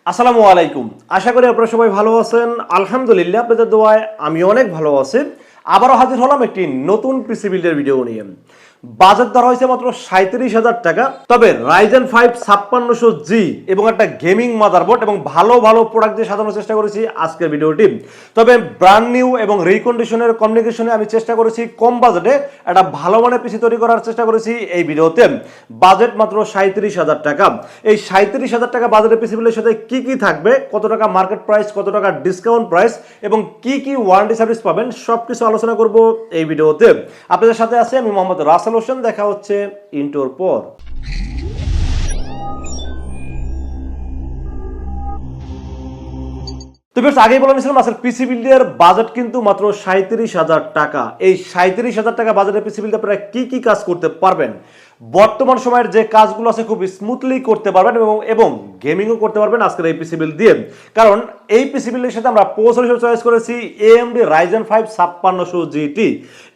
আসসালামু আলাইকুম। আশা করি আপনারা সবাই ভালো আছেন। আলহামদুলিল্লাহ আপনাদের দোয়ায় আমি অনেক ভালো আছি। আবারও হাজির হলাম একটি নতুন পিসি বিল্ডের ভিডিও নিয়ে। বাজেট ধরা হয়েছে মাত্র 37,000 টাকা। তবে রাইজেন 5 5600G এবং একটা গেমিং মাদারবোর্ড এবং ভালো ভালো প্রোডাক্ট দিয়ে সাজানোর চেষ্টা করেছি আজকের ভিডিওটি। তবে ব্র্যান্ড নিউ এবং রিকন্ডিশনের কমিউনিকেশনে আমি চেষ্টা করেছি কম বাজেটে একটা ভালো মানের পিসি তৈরি করার চেষ্টা করেছি এই ভিডিওতে। বাজেট মাত্র 37,000 টাকা। এই 37,000 টাকা বাজেটের পিসি বিল্ডের সাথে কি কি থাকবে, কত টাকা মার্কেট প্রাইস, কত টাকা ডিসকাউন্ট প্রাইস এবং কি কি ওয়ারেন্টি সার্ভিস পাবেন সবকিছু আলোচনা করব এই ভিডিওতে। আপনাদের সাথে আছে আমি মোহাম্মদ রাসেল হোসেন। দেখা হচ্ছে ইন্টোর পর। তো বেশ আগেই বলে নিয়েছিলাম আজকের পিসি বিল্ডের বাজেট কিন্তু মাত্র 37,000 টাকা। এই 37,000 টাকা বাজেটের পিসি বিল্ডে আপনারা কি কি কাজ করতে পারবেন, বর্তমান সময়ের যে কাজগুলো আছে খুব স্মুথলি করতে পারবেন এবং গেমিংও করতে পারবেন আজকের এই পিসি বিল্ড দিয়ে। কারণ এই পিসি বিল্ডের সাথে আমরা প্রসেসর হিসেবে চয়েস করেছি AMD Ryzen 5 5600GT।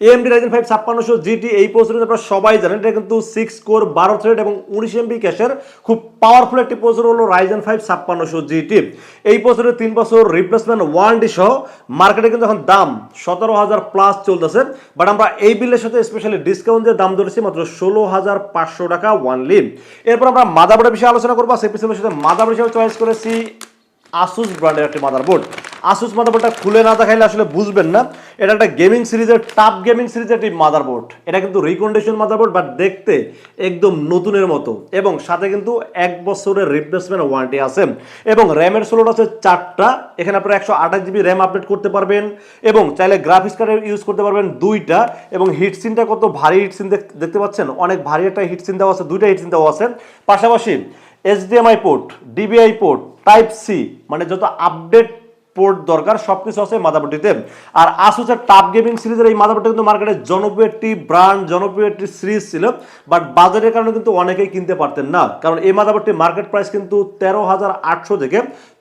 AMD Ryzen 5 5600GT এই প্রসেসর আপনারা সবাই জানেন, এটা কিন্তু 6 কোর 12 থ্রেড এবং 19 MB ক্যাশের খুব পাওয়ারফুল একটি প্রসেসর হলো Ryzen 5 5600GT। এই প্রসেসরের 3 বছর রিপ্লেসমেন্ট ওয়ারেন্টি সহ মার্কেটে কিন্তু এখন দাম 17,000 প্লাস চলতেছে। বাট আমরা এই বিলের সাথে স্পেশালি ডিসকাউন্ট দিয়ে দাম ধরেছি মাত্র 16,500 টাকা ওয়ানলি। এরপর আমরা মাদারবোর্ডের বিষয়ে আলোচনা করবো। সেই পিসির সাথে মাদারবোর্ড হিসেবে চয়েস করেছি আসুস ব্র্যান্ডের একটি মাদারবোর্ড। আসুস মাদারবোর্ডটা খুলে না দেখাইলে আসলে বুঝবেন না। এটা একটা গেমিং সিরিজের টাপ গেমিং সিরিজের একটি মাদারবোর্ড। এটা কিন্তু রিকন্ডিশন মাদারবোর্ড, বাট দেখতে একদম নতুনের মতো এবং সাথে কিন্তু 1 বছরের রিপ্লেসমেন্ট ওয়ারেন্টি আছে এবং র্যামের স্লট আছে 4টা। এখানে আপনারা 128GB র্যাম আপডেট করতে পারবেন এবং চাইলে গ্রাফিক্স কার্ড ইউজ করতে পারবেন 2টা। এবং হিটসিনটা কত ভারী হিটসিন দেখতে পাচ্ছেন, অনেক ভারী একটা হিটসিন দেওয়া আছে, 2টা হিটসিন দেওয়া আছে। পাশাপাশি HDMI port, DVI port, type C, মানে যত আপডেট পোর্ট দরকার সবকিছু আছে মাদারবোর্ডটিতে। আর আসুসের টাপ গেমিং সিরিজের এই মাদারবোর্ডটা কিন্তু মার্কেটে জনপ্রিয় একটি ব্র্যান্ড, জনপ্রিয় একটি সিরিজ ছিল, বাট বাজারের কারণে কিন্তু অনেকেই কিনতে পারতেন না। কারণ এই মাদারবোর্ডটির মার্কেট প্রাইস কিন্তু 13,800 থেকে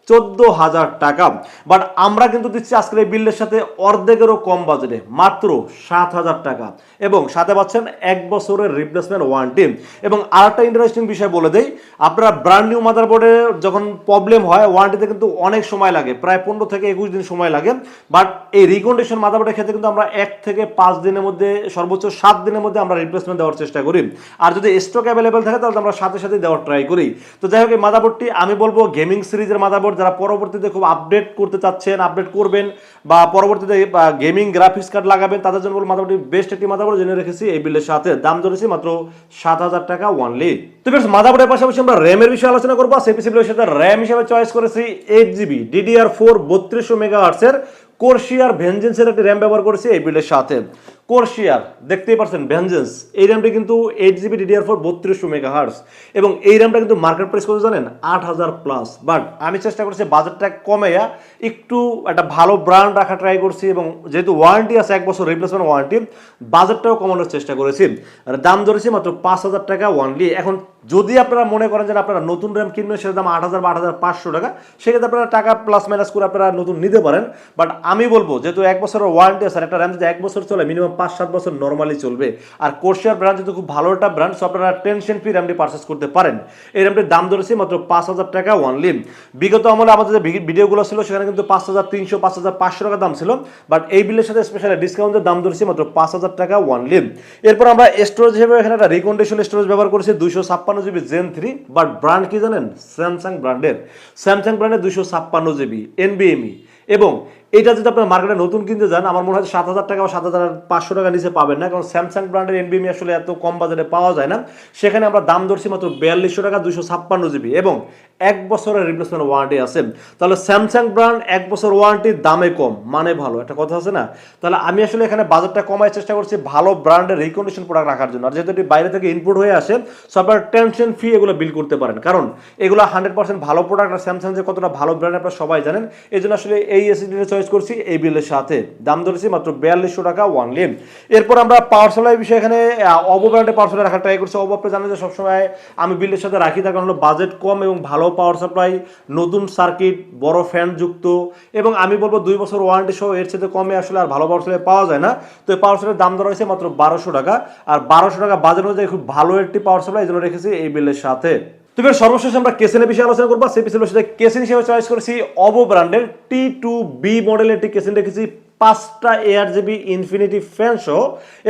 14,000 টাকা। বাট আমরা কিন্তু দিচ্ছি আজকের এই বিল্ডের সাথে অর্ধেকেরও কম বাজেটে মাত্র 7,000 টাকা এবং সাথে পাচ্ছেন 1 বছরের রিপ্লেসমেন্ট ওয়ারেন্টি। এবং আরেকটা ইন্টারেস্টিং বিষয় বলে দেই, আপনারা ব্র্যান্ড নিউ মাদারবোর্ডে যখন প্রবলেম হয় ওয়ারেন্টিতে কিন্তু অনেক সময় লাগে, প্রায় 15 থেকে 21 দিন সময় লাগে। বাট এই রিকন্ডিশন মাদারবোর্ডের ক্ষেত্রে কিন্তু আমরা 1 থেকে 5 দিনের মধ্যে, সর্বোচ্চ 7 দিনের মধ্যে আমরা রিপ্লেসমেন্ট দেওয়ার চেষ্টা করি। আর যদি স্টক অ্যাভেলেবেল থাকে তাহলে আমরা সাথে সাথে দেওয়ার ট্রাই করি। তো যাই হোক, এই মাদারবোর্ডটি আমি বলবো গেমিং সিরিজের মাদারবোর্ড। যারা পরবর্তীতে খুব আপডেট করতে চাচ্ছেন, আপডেট করবেন বা পরবর্তীতে গেমিং গ্রাফিক্স কার্ড লাগাবেন, তাদের জন্য মাদারবোর্ডটি বেস্ট একটি মাদারবোর্ড জেনে রেখেছি এই বিলের সাথে। দাম ধরেছি মাত্র 7,000 টাকা ওয়ানলি। তো বেশ, মাদারবোর্ডের পাশাপাশি আমরা র্যামের বিষয়ে আলোচনা করবো। সেই পিসি বিলের সাথে র্যাম হিসেবে চয়েস করেছি 8GB DDR4 3200 মেগাহার্টসের কোরশিয়ার ভেনজেন্সের একটি র্যাম ব্যবহার করেছি এই বিলের সাথে। কোরশিয়ার দেখতেই পাচ্ছেন ভেনজেন্স, এই র্যামটা কিন্তু 8GB DDR4 3200 মেগাহার্টস এবং এই র্যামটা কিন্তু মার্কেট প্রাইস কত জানেন, 8,000 প্লাস। বাট আমি চেষ্টা করছি বাজেটটা কমাইয়া একটু একটা ভালো ব্র্যান্ড রাখা ট্রাই করছি এবং যেহেতু ওয়ারেন্টি আছে 1 বছর রিপ্লেসমেন্ট ওয়ারেন্টি, বাজেটটাও কমানোর চেষ্টা করেছি। আর দাম ধরেছি মাত্র 5,000 টাকা ওয়ানলি। এখন যদি আপনারা মনে করেন যে আপনারা নতুন র্যাম কিনবেন সেটার দাম 8,000 বা 8,500 টাকা, সেক্ষেত্রে আপনারা টাকা প্লাস মাইনাস করে আপনারা নতুন নিতে পারেন। বাট আমি বলবো যেহেতু 1 বছরের ওয়ারেন্টি আছে, একটা র্যাম যদি 1 বছর চলে মিনিমাম 5-7 বছর নর্মালি চলবে। আর কোরশিয়ার ব্র্যান্ড যেহেতু খুব ভালো একটা ব্র্যান্ড, সো আপনারা টেনশন ফ্রি র্যামটি পারচেস করতে পারেন। এই র্যামটির দাম ধরেছি মাত্র 5,000 টাকা ওয়ানলি। বিগত আমলে আমাদের যে ভিডিওগুলো ছিল সেখানে কিন্তু 5,300 5,500 টাকা দাম ছিল, বাট এই বিলের সাথে স্পেশালি ডিসকাউন্টের দাম ধরেছি মাত্র 5,000 টাকা ওয়ানলি। এরপর আমরা স্টোরেজ হিসেবে এখানে একটা রিকন্ডিশন স্টোরেজ ব্যবহার করেছি 256GB Gen 3, বাট ব্র্যান্ড কি জানেন, স্যামসাং ব্র্যান্ডের 256GB NVMe। এবং এটা যদি আপনার মার্কেটে নতুন কিনতে যান, আমার মনে হয় 7,000 টাকা বা 7,500 টাকা নিচে পাবেন না, কারণ স্যামসাং ব্র্যান্ডের NVMe আসলে এত কম বাজারে পাওয়া যায় না। সেখানে আমরা দাম ধরছি মাত্র 4200 টাকা 256GB এবং 1 বছরের রিপ্লেসমেন্ট ওয়ারেন্টি আছে। তাহলে স্যামসাং ব্র্যান্ড 1 বছর ওয়ারেন্টি, দামে কম মানে ভালো, একটা কথা আছে না। তাহলে আমি আসলে এখানে বাজেটটা কমায় চেষ্টা করছি ভালো ব্র্যান্ডের রিকন্ডিশন প্রোডাক্ট রাখার জন্য। আর যেহেতু এটি বাইরে থেকে ইনপুট হয়ে আসে, সো আপনারা টেনশন ফ্রি এগুলো বিল করতে পারেন, কারণ এগুলো 100% ভালো প্রোডাক্ট। আর স্যামসাং যে কতটা ভালো ব্র্যান্ড আপনারা সবাই জানেন, এই জন্য আসলে এই এসএসডি চয়েস করছি এই বিলের সাথে। দাম ধরেছি মাত্র 4200 টাকা ওয়ানলি। এরপর আমরা পাওয়ার সাপ্লাই বিষয়ে এখানে অবো ব্র্যান্ডের পাওয়ার সাপ্লাই রাখার ট্রাই করছি। অবো আপনি জানেন যে সবসময় আমি বিলের সাথে রাখি, তার কারণ হলো বাজেট কম এবং ভালো পাওয়ার সাপ্লাই, নতুন সার্কিট, বড় ফ্যান যুক্ত এবং আমি বলবো 2 বছর ওয়ারেন্টি সহ। এর সাথে কমে আসলে আর ভালো পাওয়ার সাপ্লাই পাওয়া যায় না। তো এই পাওয়ার সাপ্লাইয়ের দাম ধরা হয়েছে মাত্র 1200 টাকা। আর 1200 টাকা বাজেট অনুযায়ী খুব ভালো একটি পাওয়ার সাপ্লাই, এই জন্য রেখেছি এই বিলের সাথে। তবে সর্বশেষ আমরা কেসিনের বিষয়ে আলোচনা করবো। সেই বিষয়ে কেসিন হিসেবে চয়েস করেছি অবো ব্র্যান্ডের T2B মডেলের একটি কেসিন রেখেছি 5টা ARGB ইনফিনিটি ফ্যান সহ,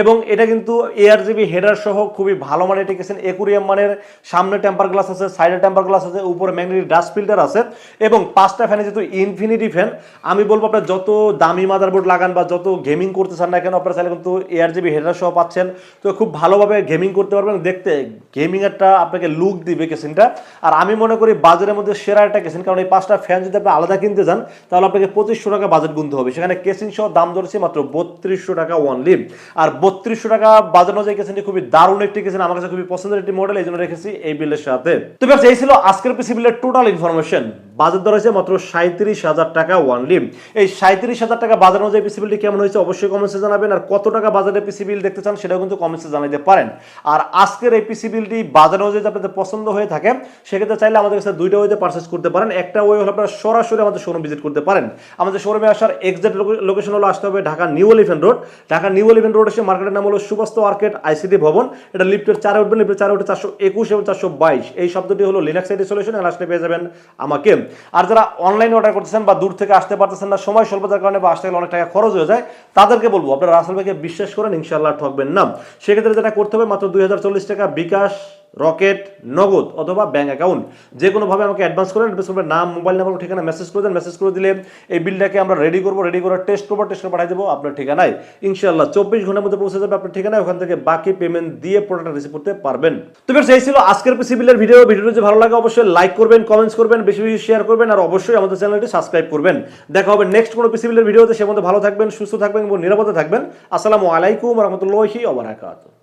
এবং এটা কিন্তু ARGB হেডার সহ খুবই ভালো মানের একটি কেসিন। একুরিয়াম মানের, সামনে টেম্পার গ্লাস আছে, সাইডে টেম্পার গ্লাস আছে, উপরে ম্যাগনেটিক ডাস্ট ফিল্টার আছে, এবং 5টা ফ্যানে যেহেতু ইনফিনিটি ফ্যান, আমি বলবো আপনার যত দামি মাদারবোর্ড লাগান বা যত গেমিং করতে চান না কেন, আপনারা চাইলে কিন্তু ARGB হেডার সহ পাচ্ছেন। তো খুব ভালোভাবে গেমিং করতে পারবেন, দেখতে গেমিং একটা আপনাকে লুক দিবে কেসিনটা। আর আমি মনে করি বাজারের মধ্যে সেরা একটা কেসিন, কারণ এই 5টা ফ্যান যদি আপনি আলাদা কিনতে যান তাহলে আপনাকে 2500 টাকা বাজেট গুনতে হবে। সেখানে কেসিন সহ দাম ধরেছে মাত্র 3200 টাকা অনলি। আর 3200 টাকা বাজার অনুযায়ী কেসিনটি খুবই দারুণ একটি কেসিন, আমার কাছে খুবই পছন্দের একটি মডেল, এই জন্য রেখেছি এই বিলের সাথে। তো ব্যাস এই ছিল আজকের পিসি বিলের টোটাল ইনফরমেশন। বাজার দর হয়েছে মাত্র 37,000 টাকা অনলি। এই 37,000 টাকা বাজার অনুযায়ী পিসি বিলটি কেমন হয়েছে অবশ্যই কমেন্টসে জানাবেন। আর কত টাকা বাজারে পিসি বিল দেখতে চান সেটাও কিন্তু কমেন্টসে জানাতে পারেন। আর আজকের এই পিসি বিলটি বাজার অনুযায়ী আপনাদের পছন্দ হয়ে থাকে, সেক্ষেত্রে চাইলে আমাদের কাছে দুইটা ওয়েতে পারচেজ করতে পারেন। একটা ওয়ে হলো আপনারা সরাসরি আমাদের শোরুম ভিজিট করতে পারেন। আমাদের শোরুমে আসার এক্সাক্ট লোকেশন হলো আসতে হবে Dhaka new elephant road. Dhaka new elephant road এসে মার্কেটের নাম হলো সুবাস্ত আর্কেড আইসিটি ভবন। এটা লিফটের 4 উঠবেন, লিফটের 4 উঠে 421 এবং 422 এই শব্দটি হলো লিনাক্স আইডি সলিউশন, আসলে পেয়ে যাবেন আমাকে। আর যারা অনলাইনে অর্ডার করতেছেন বা দূর থেকে আসতে পারতেছেন না, সময় স্বল্পতার কারণে বা আসতে গেলে অনেক টাকা খরচ হয়ে যায়, তাদেরকে বলবো আপনারা রাসেল ভাইকে বিশ্বাস করেন, ইনশাআল্লাহ ঠকবেন না। সেক্ষেত্রে যেটা করতে হবে, মাত্র 2040 টাকা বিকাশ, রকেট, নগদ অথবা ব্যাংক অ্যাকাউন্ট যে কোনোভাবে আমাকে অ্যাডভান্স করেন। অ্যাডভান্স করবেন, নাম, মোবাইল নাম্বার, ঠিকানা মেসেজ করে দেন। মেসেজ করে দিলে এই বিলটাকে আমরা রেডি করবো, রেডি করে টেস্ট করবো, টেস্ট করে পাঠিয়ে দেবো আপনার ঠিকানায়। ইনশাআল্লাহ 24 ঘন্টার মধ্যে পৌঁছে যাবে আপনার ঠিকানায়। ওখান থেকে বাকি পেমেন্ট দিয়ে প্রোডাক্টটা রিসিভ করতে পারবেন। তো বেশ এই ছিল আজকের পিসি বিলের ভিডিও। ভিডিওটি যদি ভালো লাগে অবশ্যই লাইক করবেন, কমেন্টস করবেন, বেশি বেশি শেয়ার করবেন, আর অবশ্যই আমাদের চ্যানেলটি সাবস্ক্রাইব করবেন। দেখা হবে নেক্সট কোনো পিসি বিলের ভিডিওতে। সে মধ্যে ভালো থাকবেন, সুস্থ থাকবেন এবং নিরাপদে থাকবেন। আসসালামু আলাইকুম ওয়া রাহমাতুল্লাহি ওয়া বারাকাতুহু।